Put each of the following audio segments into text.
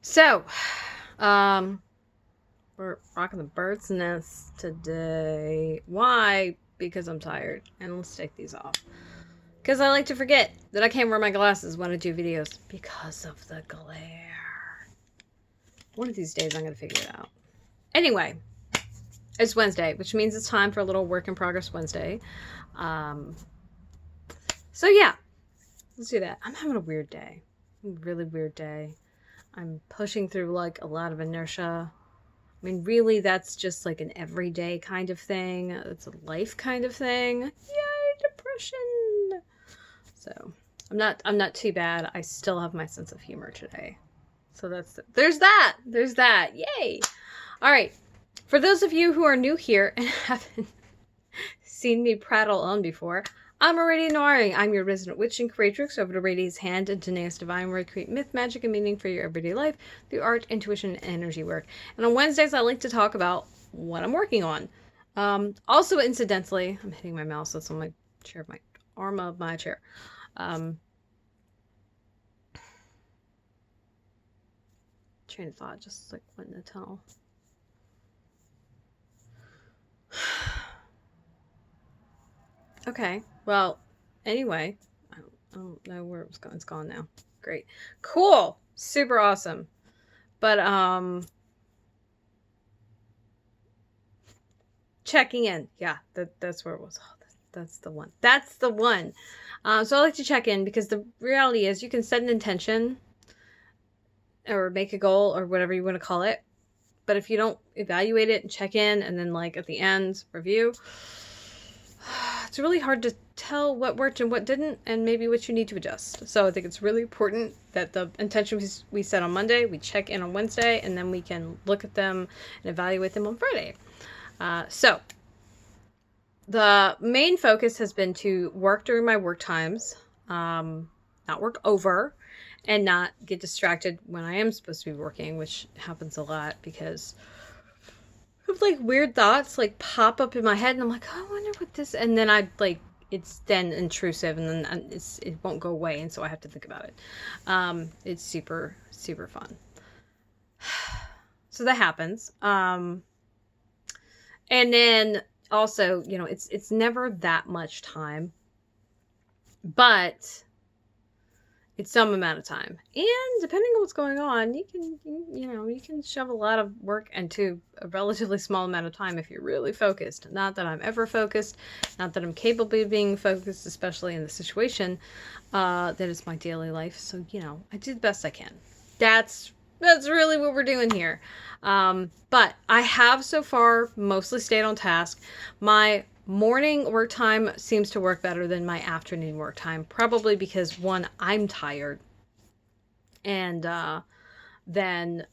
So, we're rocking the bird's nest today. Why? Because I'm tired. And let's take these off. Because I like to forget that I can't wear my glasses when I do videos because of the glare. One of these days I'm going to figure it out. Anyway, it's Wednesday, which means it's time for a little work in progress Wednesday. So yeah, let's do that. I'm having a weird day. A really weird day. I'm pushing through like a lot of inertia. I mean, really, that's just like an everyday kind of thing. It's a life kind of thing. Yay, depression. So I'm not too bad. I still have my sense of humor today. So there's that. Yay. All right. For those of you who are new here and haven't seen me prattle on before, I'm Aradia Noiring. I'm your resident witch and creatrix over to Aradia's hand and Danae's divine, where I create myth, magic, and meaning for your everyday life through art, intuition, and energy work. And on Wednesdays, I like to talk about what I'm working on. Also, incidentally, I'm hitting my mouse. That's on my chair, my arm of my chair. Train of thought just like went in the tunnel. Okay, well, anyway, I don't know where it was going. It's gone now. Great. Cool. Super awesome. But, checking in. Yeah, that's where it was. Oh, that's the one. That's the one. So I like to check in because the reality is you can set an intention or make a goal or whatever you want to call it. But if you don't evaluate it and check in and then like at the end review, it's really hard to tell what worked and what didn't and maybe what you need to adjust. So I think it's really important that the intentions we set on Monday, we check in on Wednesday, and then we can look at them and evaluate them on Friday. So the main focus has been to work during my work times, not work over, and not get distracted when I am supposed to be working, which happens a lot because of like weird thoughts like pop up in my head and I'm like, oh, I wonder what this, and then I like, it's then intrusive and then it won't go away, and so I have to think about it. It's super, super fun. So that happens. And then also, you know, it's never that much time, but it's some amount of time. And depending on what's going on, you can shove a lot of work into a relatively small amount of time if you're really focused. Not that I'm ever focused, not that I'm capable of being focused, especially in the situation that is my daily life. So, you know, I do the best I can. That's really what we're doing here. But I have so far mostly stayed on task. My morning work time seems to work better than my afternoon work time, probably because one, I'm tired, and then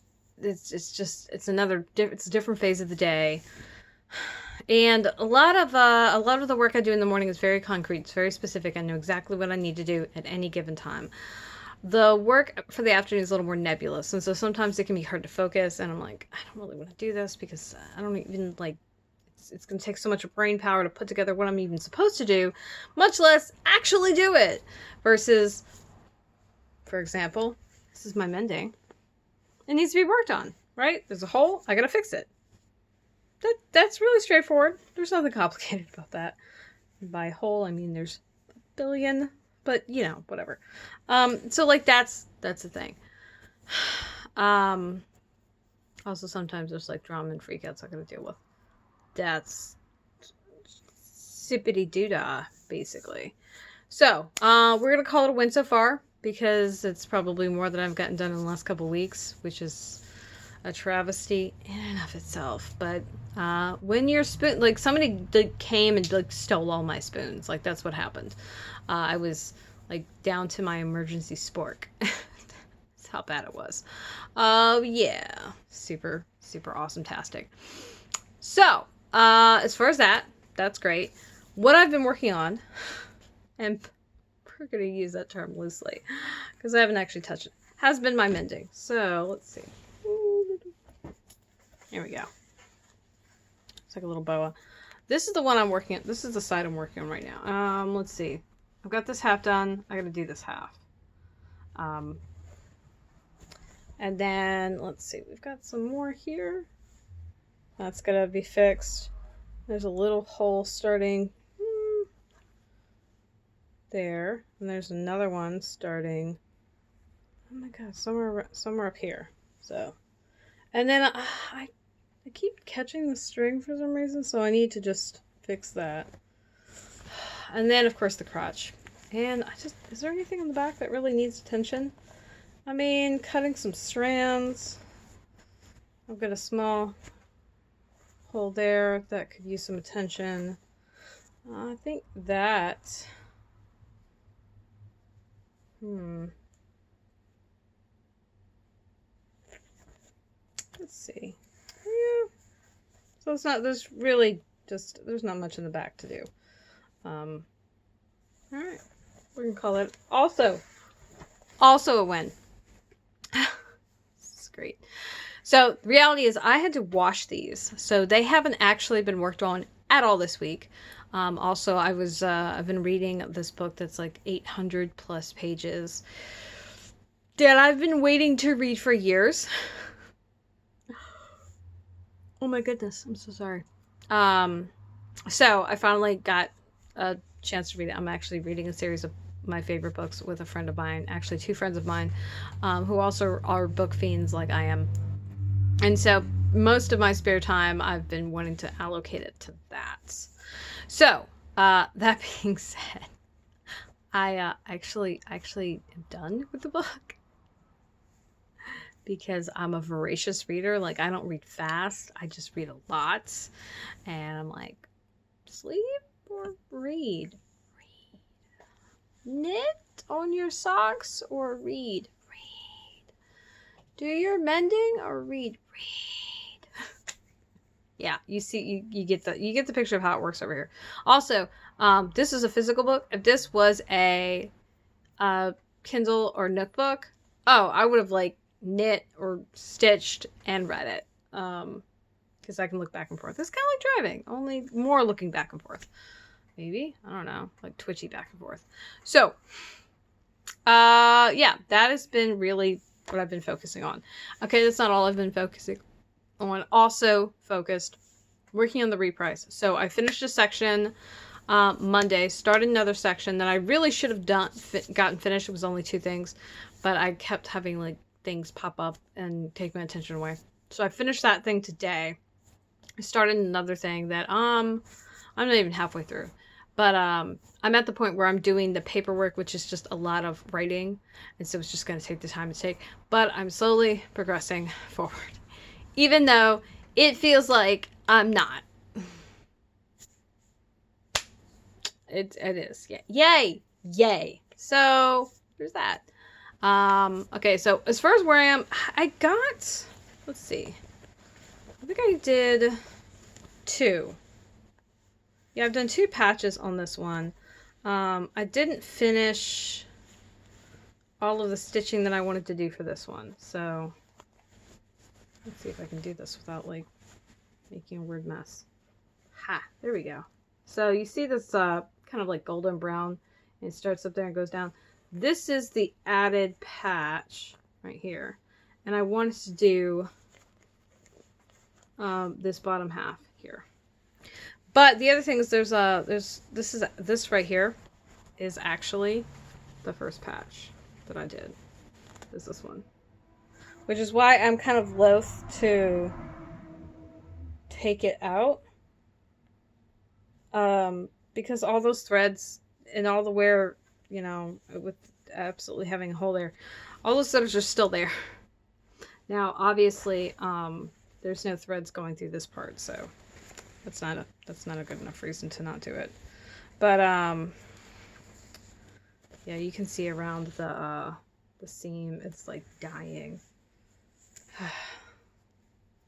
it's a different phase of the day, and a lot of the work I do in the morning is very concrete. It's very specific. I know exactly what I need to do at any given time. The work for the afternoon is a little more nebulous, and so sometimes it can be hard to focus, and I'm like, I don't really want to do this because I don't even like, it's going to take so much brain power to put together what I'm even supposed to do, much less actually do it. Versus, for example, this is my mending. It needs to be worked on, right? There's a hole, I got to fix it. That's really straightforward. There's nothing complicated about that. By hole, I mean there's a billion, but you know, whatever. So like that's the thing. Also sometimes there's like drama and freakouts I gotta deal with. That's sippity doodah, basically. So, we're gonna call it a win so far because it's probably more than I've gotten done in the last couple weeks, which is a travesty in and of itself. But when your spoon, like somebody came and like stole all my spoons, like that's what happened. I was like down to my emergency spork. That's how bad it was. Yeah, super, super awesome-tastic. So, as far as that's great. What I've been working on, and we're going to use that term loosely because I haven't actually touched it, has been my mending. So, let's see. Here we go. It's like a little boa. This is the one I'm working on. This is the side I'm working on right now. Let's see. I've got this half done. I got to do this half. And then, let's see, we've got some more here. That's gonna be fixed. There's a little hole starting there, and there's another one starting, oh my god, somewhere up here. So, and then I keep catching the string for some reason, so I need to just fix that. And then, of course, the crotch. And is there anything on the back that really needs attention? I mean, cutting some strands. I've got a small hole there that could use some attention. I think that... Let's see. Yeah. So it's not, there's not much in the back to do. Alright. We're gonna call it also a win. This is great. So the reality is I had to wash these. So they haven't actually been worked on at all this week. Also, I've been reading this book that's like 800 plus pages that I've been waiting to read for years. Oh my goodness, I'm so sorry. So I finally got a chance to read it. I'm actually reading a series of my favorite books with a friend of mine, actually 2 friends of mine, who also are book fiends like I am. And so most of my spare time I've been wanting to allocate it to that. So, that being said, I actually am done with the book. Because I'm a voracious reader. Like, I don't read fast. I just read a lot. And I'm like, sleep or read? Read. Knit on your socks or read? Read. Do your mending or read? Read. Yeah, you see, you get the picture of how it works over here. Also, this is a physical book. If this was a Kindle or Nook book, oh, I would have like knit or stitched and read it, because I can look back and forth. It's kind of like driving, only more looking back and forth. Maybe, I don't know, like twitchy back and forth. So yeah, that has been really what I've been focusing on. Okay, that's not all I've been focusing on. Also focused working on the reprise. So I finished a section Monday, started another section that I really should have gotten finished. It was only 2 things, but I kept having like things pop up and take my attention away. So I finished that thing today. I started another thing that I'm not even halfway through, but I'm at the point where I'm doing the paperwork, which is just a lot of writing, and so it's just going to take the time to take, but I'm slowly progressing forward, even though it feels like I'm not. It is. Yeah. Yay. So there's that. Okay, so as far as where I am, I got, let's see, I think I did 2. Yeah, I've done 2 patches on this one. I didn't finish all of the stitching that I wanted to do for this one, so let's see if I can do this without like making a weird mess. Ha, there we go. So you see this kind of like golden brown, and it starts up there and goes down. This is the added patch right here, and I wanted to do this bottom half here. But the other thing is this right here is actually the first patch that I did. Is this one, which is why I'm kind of loath to take it out, because all those threads and all the wear, you know, with absolutely having a hole there, all those threads are still there. Now, obviously, there's no threads going through this part, so that's not a good enough reason to not do it. But yeah, you can see around the seam, it's like dying.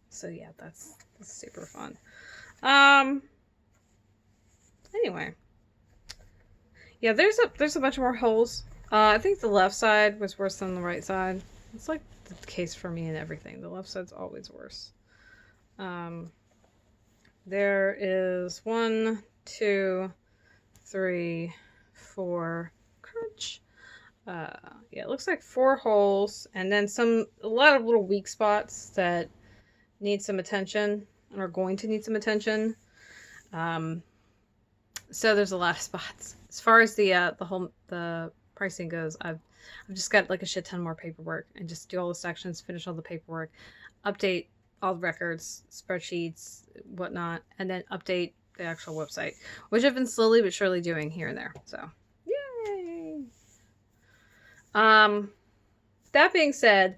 So yeah, that's super fun. Anyway. Yeah, there's a bunch more holes. I think the left side was worse than the right side. It's like the case for me and everything. The left side's always worse. There is 1, 2, 3, 4, crunch. yeah, it looks like 4 holes, and then a lot of little weak spots that need some attention, and are going to need some attention. So there's a lot of spots. As far as the pricing goes, I've just got like a shit ton more paperwork, and just do all the sections, finish all the paperwork, update all the records, spreadsheets, whatnot, and then update the actual website, which I've been slowly but surely doing here and there. So, yay! That being said,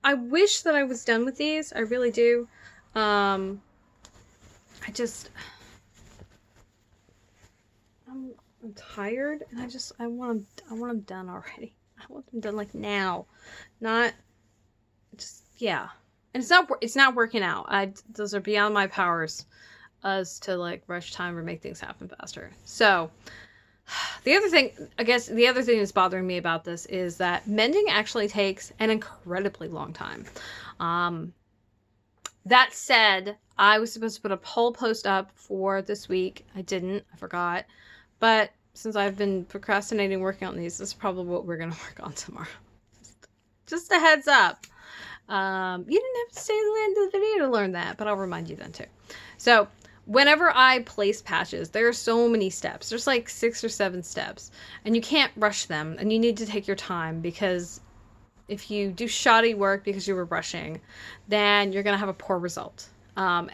I wish that I was done with these. I really do. I'm tired, and I want them done already. I want them done like now, not just, yeah. And it's not working out. Those are beyond my powers, as to like rush time or make things happen faster. So the other thing that's bothering me about this is that mending actually takes an incredibly long time. That said, I was supposed to put a poll post up for this week. I didn't. I forgot. But since I've been procrastinating working on these, this is probably what we're going to work on tomorrow. Just a heads up. You didn't have to stay to the end of the video to learn that, but I'll remind you then too. So whenever I place patches, there are so many steps. There's like 6 or 7 steps, and you can't rush them, and you need to take your time, because if you do shoddy work because you were rushing, then you're going to have a poor result. And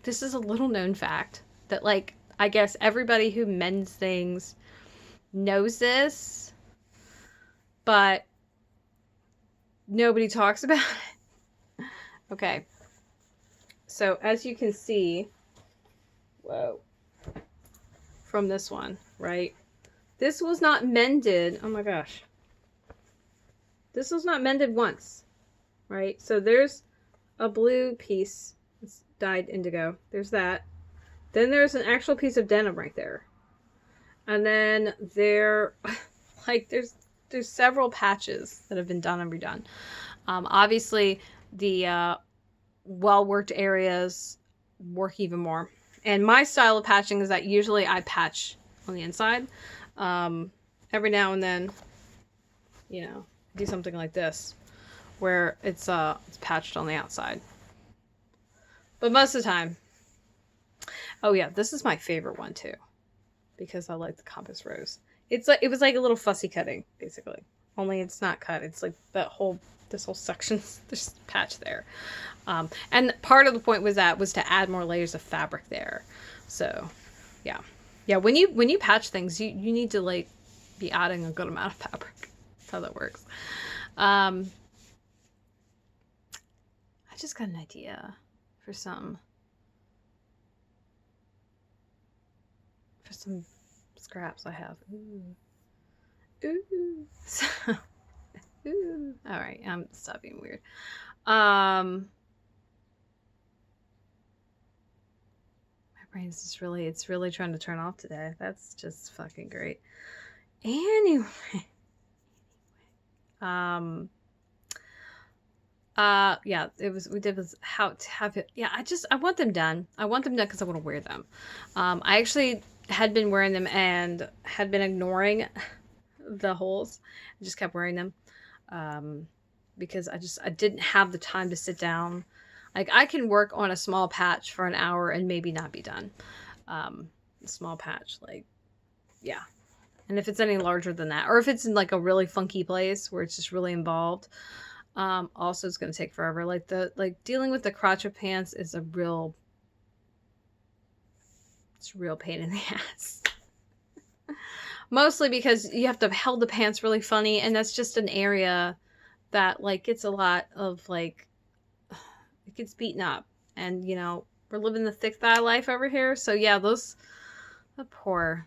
this is a little known fact that, like, I guess everybody who mends things knows this, but nobody talks about it. Okay. So as you can see, whoa, from this one, right? This was not mended. Oh my gosh. This was not mended once, right? So there's a blue piece. It's dyed indigo. There's that. Then there's an actual piece of denim right there. And then there's several patches that have been done and redone. Obviously, the well-worked areas work even more. And my style of patching is that usually I patch on the inside. Every now and then, do something like this, where it's patched on the outside. But most of the time, oh yeah, this is my favorite one too, because I like the compass rose. It was like a little fussy cutting, basically. Only it's not cut. It's like this whole section, there's a patch there. And part of the point was to add more layers of fabric there. So, yeah. Yeah, when you patch things, you need to like be adding a good amount of fabric. That's how that works. I just got an idea for some scraps I have. Ooh. So, ooh. All right, stop being weird. My brain's just it's really trying to turn off today. That's just fucking great. Anyway. Yeah, how to have it. Yeah, I want them done. I want them done because I want to wear them. I actually had been wearing them and had been ignoring the holes. I just kept wearing them. Because I didn't have the time to sit down. Like, I can work on a small patch for an hour and maybe not be done. A small patch, like, yeah. And if it's any larger than that, or if it's in like a really funky place where it's just really involved, also it's going to take forever. Like dealing with the crotch of pants is a real pain in the ass. Mostly because you have to hold the pants really funny, and that's just an area that like gets a lot of like, it gets beaten up, and we're living the thick thigh life over here. So yeah, the poor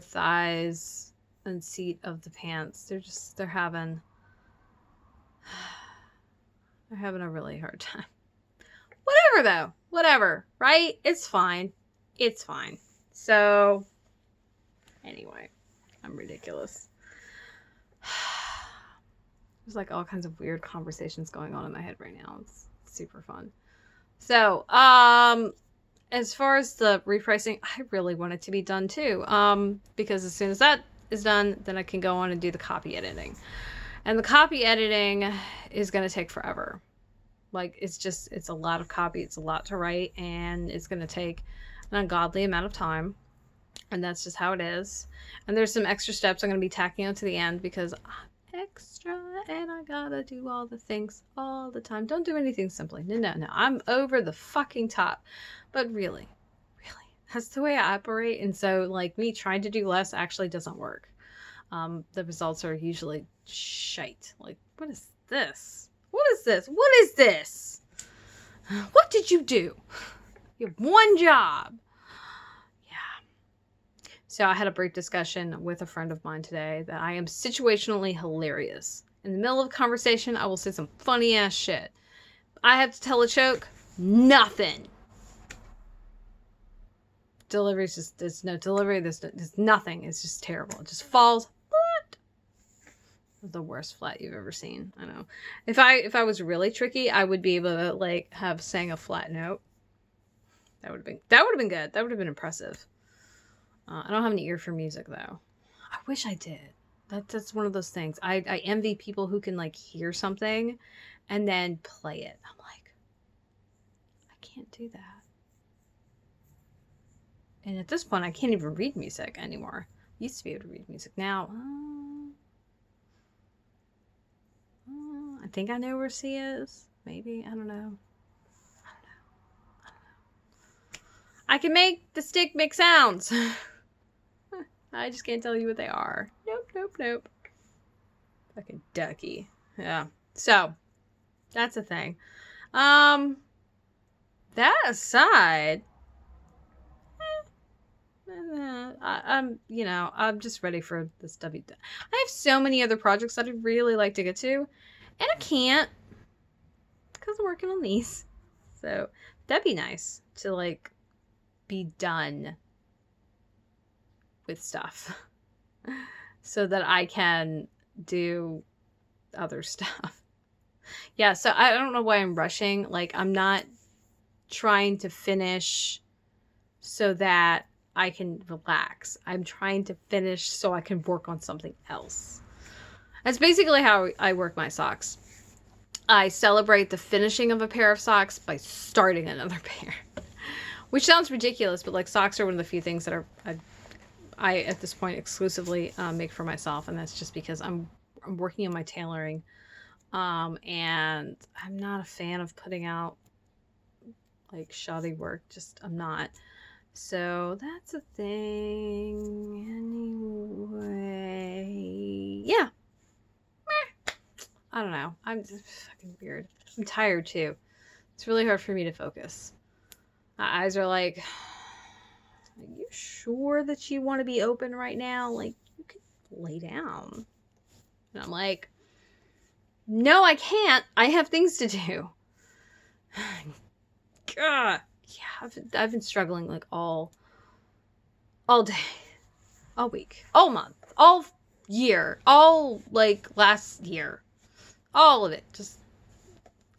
thighs and seat of the pants, they're having a really hard time. Whatever, right? It's fine. So anyway, I'm ridiculous. There's like all kinds of weird conversations going on in my head right now. It's super fun. So, as far as the repricing, I really want it to be done too. Because as soon as that is done, then I can go on and do the copy editing. And the copy editing is going to take forever. Like, it's a lot of copy. It's a lot to write, and it's going to take an ungodly amount of time. And that's just how it is. And there's some extra steps I'm going to be tacking on to the end because I'm extra and I gotta do all the things all the time. Don't do anything simply. No. I'm over the fucking top. But really, that's the way I operate. And so, like, me trying to do less actually doesn't work. The results are usually shite. Like, what is this? What is this? What is this? What did you do? You have one job. Yeah. So I had a brief discussion with a friend of mine today that I am situationally hilarious. In the middle of a conversation, I will say some funny ass shit. I have to tell a joke. Nothing. Delivery's just, there's no delivery. There's nothing. It's just terrible. It just falls. The worst flat you've ever seen. I know. If I was really tricky, I would be able to like have sang a flat note. That would have been good. That would have been impressive. I don't have an ear for music though. I wish I did. That's one of those things. I envy people who can like hear something and then play it. I'm like, I can't do that. And at this point, I can't even read music anymore. I used to be able to read music. Now, I think I know where C is. Maybe. I don't know. I can make the stick make sounds. I just can't tell you what they are. Nope. Fucking ducky. Yeah. So, that's a thing. That aside, I'm just ready for this I have so many other projects that I'd really like to get to. And I can't because I'm working on these. So that'd be nice to like be done with stuff so that I can do other stuff. Yeah, so I don't know why I'm rushing. Like, I'm not trying to finish so that I can relax. I'm trying to finish so I can work on something else. That's basically how I work my socks. I celebrate the finishing of a pair of socks by starting another pair. Which sounds ridiculous, but like socks are one of the few things that I at this point exclusively make for myself, and that's just because I'm working on my tailoring, and I'm not a fan of putting out like shoddy work. Just I'm not. So that's a thing. Anyway, yeah. I don't know. I'm just fucking weird. I'm tired too. It's really hard for me to focus. My eyes are like, are you sure that you want to be open right now? Like, you could lay down. And I'm like, no, I can't. I have things to do. God. Yeah, I've been struggling like all day, all week, all month, all year, all like last year. All of it. Just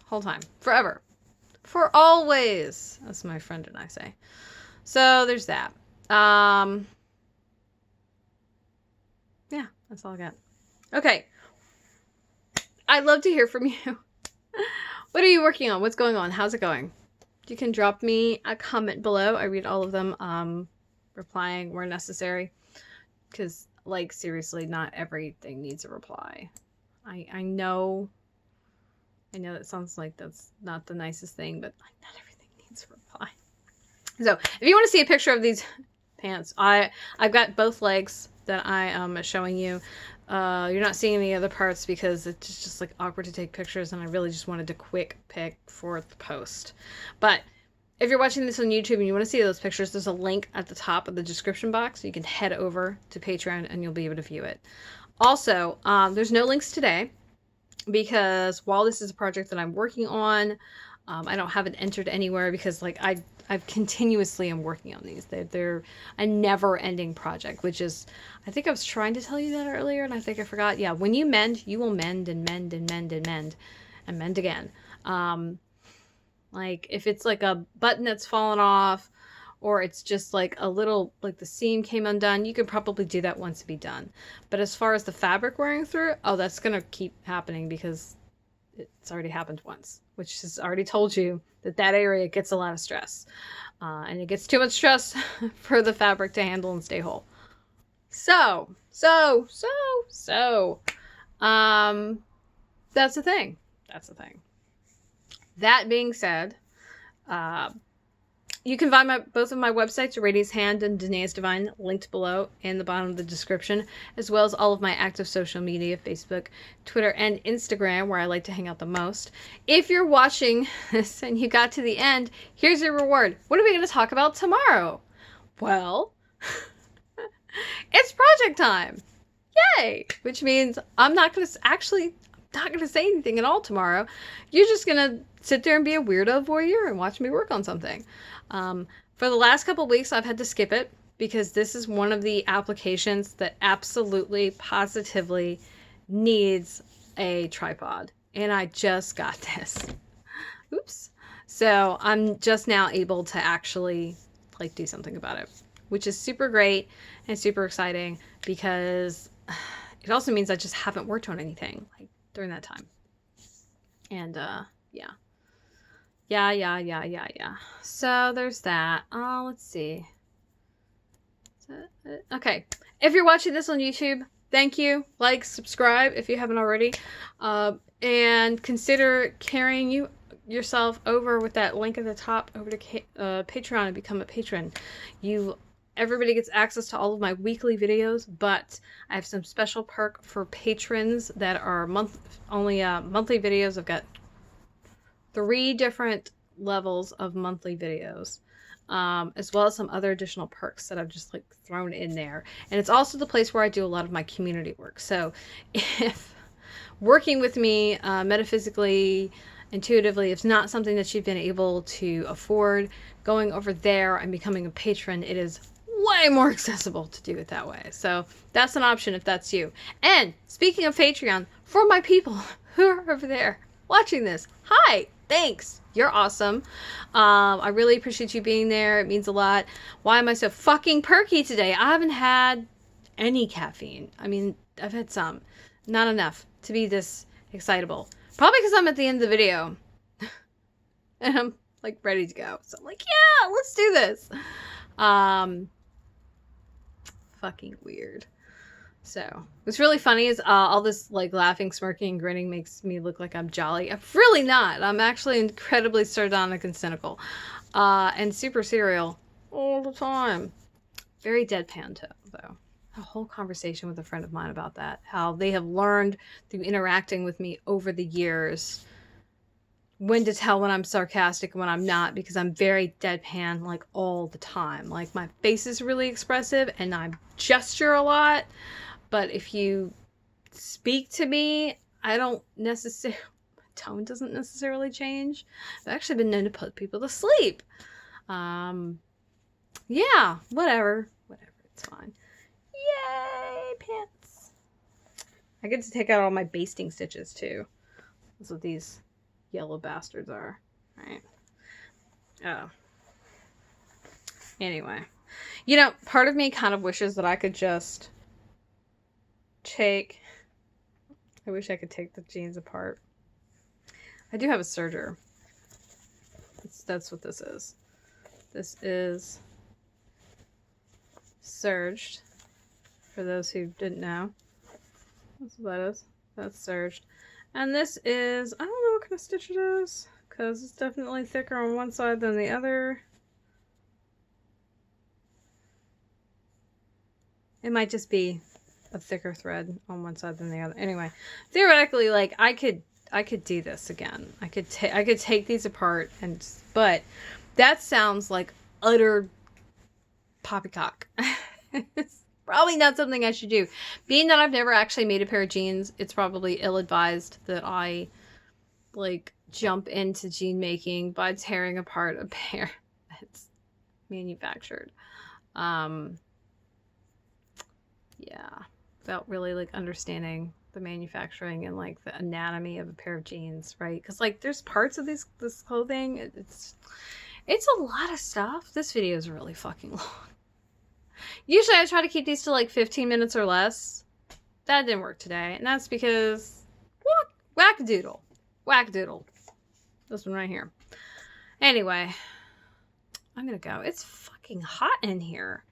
whole time. Forever. For always. That's what my friend and I say. So there's that. Yeah, that's all I got. Okay. I'd love to hear from you. What are you working on? What's going on? How's it going? You can drop me a comment below. I read all of them, replying where necessary. Because, like, seriously, not everything needs a reply. I know that sounds like that's not the nicest thing, but like, not everything needs a reply. So if you want to see a picture of these pants, I've got both legs that I am showing you. You're not seeing any other parts because it's just like awkward to take pictures, and I really just wanted a quick pic for the post. But if you're watching this on YouTube and you want to see those pictures, there's a link at the top of the description box. You can head over to Patreon and you'll be able to view it. Also, there's no links today because while this is a project that I'm working on, I don't have it entered anywhere because like I've continuously am working on these. They're a never-ending project, which is, I think I was trying to tell you that earlier and I think I forgot. Yeah, when you mend, you will mend and mend and mend and mend and mend again. Like if it's like a button that's fallen off or it's just like a little, like the seam came undone, you could probably do that once to be done. But as far as the fabric wearing through, oh, that's going to keep happening because it's already happened once, which has already told you that that area gets a lot of stress. And it gets too much stress for the fabric to handle and stay whole. So, that's the thing. That's the thing. That being said, you can find both of my websites, Aradia's Hand and Danae's Divine, linked below in the bottom of the description, as well as all of my active social media, Facebook, Twitter, and Instagram, where I like to hang out the most. If you're watching this and you got to the end, here's your reward. What are we going to talk about tomorrow? Well, it's project time. Yay! Which means I'm not going to say anything at all tomorrow. You're just going to sit there and be a weirdo voyeur and watch me work on something. For the last couple of weeks, I've had to skip it because this is one of the applications that absolutely, positively needs a tripod. And I just got this. Oops. So I'm just now able to actually like do something about it, which is super great and super exciting because it also means I just haven't worked on anything like during that time. And yeah. So there's that. Let's see. Okay. If you're watching this on YouTube, thank you. Like, subscribe if you haven't already. And consider carrying yourself over with that link at the top over to Patreon and become a patron. Everybody gets access to all of my weekly videos, but I have some special perk for patrons that are monthly videos. I've got 3 different levels of monthly videos, as well as some other additional perks that I've just like thrown in there. And it's also the place where I do a lot of my community work. So if working with me metaphysically, intuitively, it's not something that you've been able to afford, going over there and becoming a patron, it is way more accessible to do it that way. So that's an option if that's you. And speaking of Patreon, for my people who are over there watching this, hi, thanks. You're awesome. I really appreciate you being there. It means a lot. Why am I so fucking perky today? I haven't had any caffeine. I mean, I've had some. Not enough to be this excitable. Probably because I'm at the end of the video. And I'm like ready to go. So I'm like, yeah, let's do this. Fucking weird. So what's really funny is all this like laughing, smirking, and grinning makes me look like I'm jolly. I'm really not. I'm actually incredibly sardonic and cynical, and super serial all the time. Very deadpan though. A whole conversation with a friend of mine about that. How they have learned through interacting with me over the years when to tell when I'm sarcastic and when I'm not, because I'm very deadpan like all the time. Like my face is really expressive and I gesture a lot. But if you speak to me, I don't necessarily, my tone doesn't necessarily change. I've actually been known to put people to sleep. Yeah, whatever, it's fine. Yay, pants. I get to take out all my basting stitches too. That's what these yellow bastards are, right? Oh. Anyway. You know, part of me kind of wishes that I could just I wish I could take the jeans apart. I do have a serger. That's what this is. This is serged. For those who didn't know. That's what that is. That's serged. And this is, I don't know what kind of stitch it is, because it's definitely thicker on one side than the other. It might just be a thicker thread on one side than the other. Anyway, theoretically, like I could do this again. I could take these apart but that sounds like utter poppycock. It's probably not something I should do. Being that I've never actually made a pair of jeans, it's probably ill-advised that I like jump into jean making by tearing apart a pair that's manufactured. Yeah, without really like understanding the manufacturing and like the anatomy of a pair of jeans, right? Because like there's parts of this clothing, It's a lot of stuff. This video is really fucking long. Usually I try to keep these to like 15 minutes or less. That didn't work today. And that's because whack-a-doodle. Whack-a-doodle. This one right here. Anyway, I'm gonna go. It's fucking hot in here.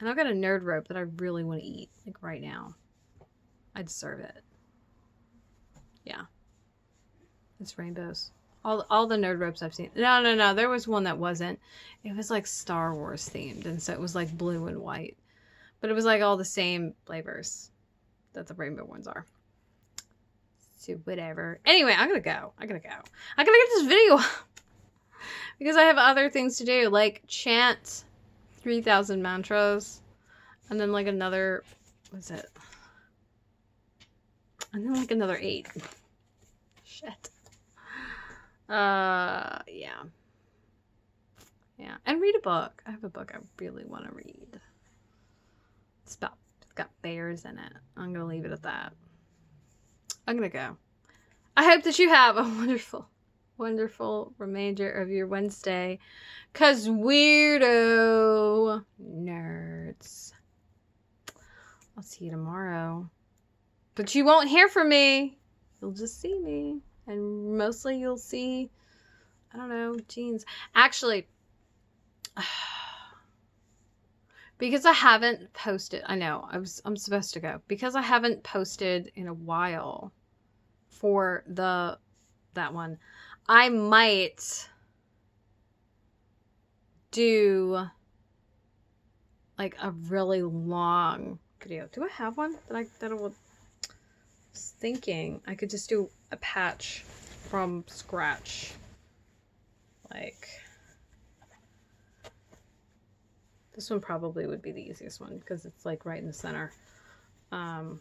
And I've got a nerd rope that I really want to eat. Like right now. I deserve it. Yeah. It's rainbows. All the nerd ropes I've seen. No. There was one that wasn't. It was like Star Wars themed. And so it was like blue and white. But it was like all the same flavors that the rainbow ones are. So whatever. Anyway, I'm going to go. I gotta get this video because I have other things to do. Like chant 3,000 mantras. And then like another... What's it? And then like another 8. Shit. Yeah. And read a book. I have a book I really want to read. It's got bears in it. I'm gonna leave it at that. I'm gonna go. I hope that you have a wonderful, wonderful remainder of your Wednesday. 'Cause weirdo nerds. I'll see you tomorrow. But you won't hear from me. You'll just see me. And mostly you'll see, I don't know, jeans. Actually, because I haven't posted, I know, I'm supposed to go. Because I haven't posted in a while for that one, I might do like a really long video. Do I have one that I will... thinking I could just do a patch from scratch. Like this one probably would be the easiest one because it's like right in the center. But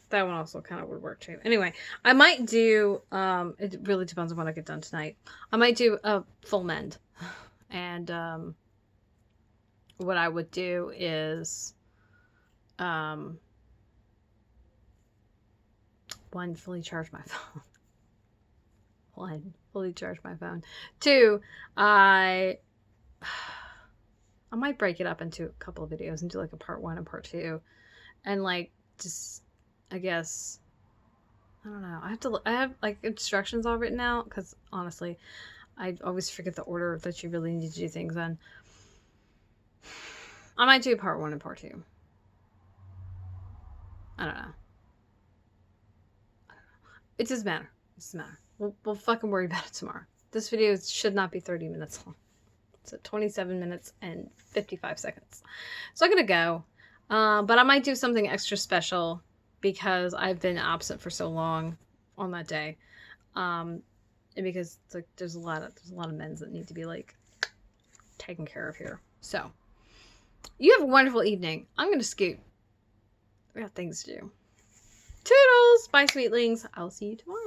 that one also kind of would work too. Anyway, I might do it really depends on what I get done tonight. I might do a full mend. And what I would do is one, fully charge my phone. One, fully charge my phone. Two, I might break it up into a couple of videos and do like a part 1 and part 2. And like, just, I guess, I don't know. I have like instructions all written out because honestly, I always forget the order that you really need to do things in. I might do part 1 and part 2. I don't know. It doesn't matter. It doesn't matter. We'll fucking worry about it tomorrow. This video should not be 30 minutes long. It's at 27 minutes and 55 seconds. So I'm going to go. But I might do something extra special because I've been absent for so long on that day. And because it's like there's a lot of men's that need to be like taken care of here. So you have a wonderful evening. I'm going to scoot. I got things to do. Toodles! Bye, sweetlings. I'll see you tomorrow.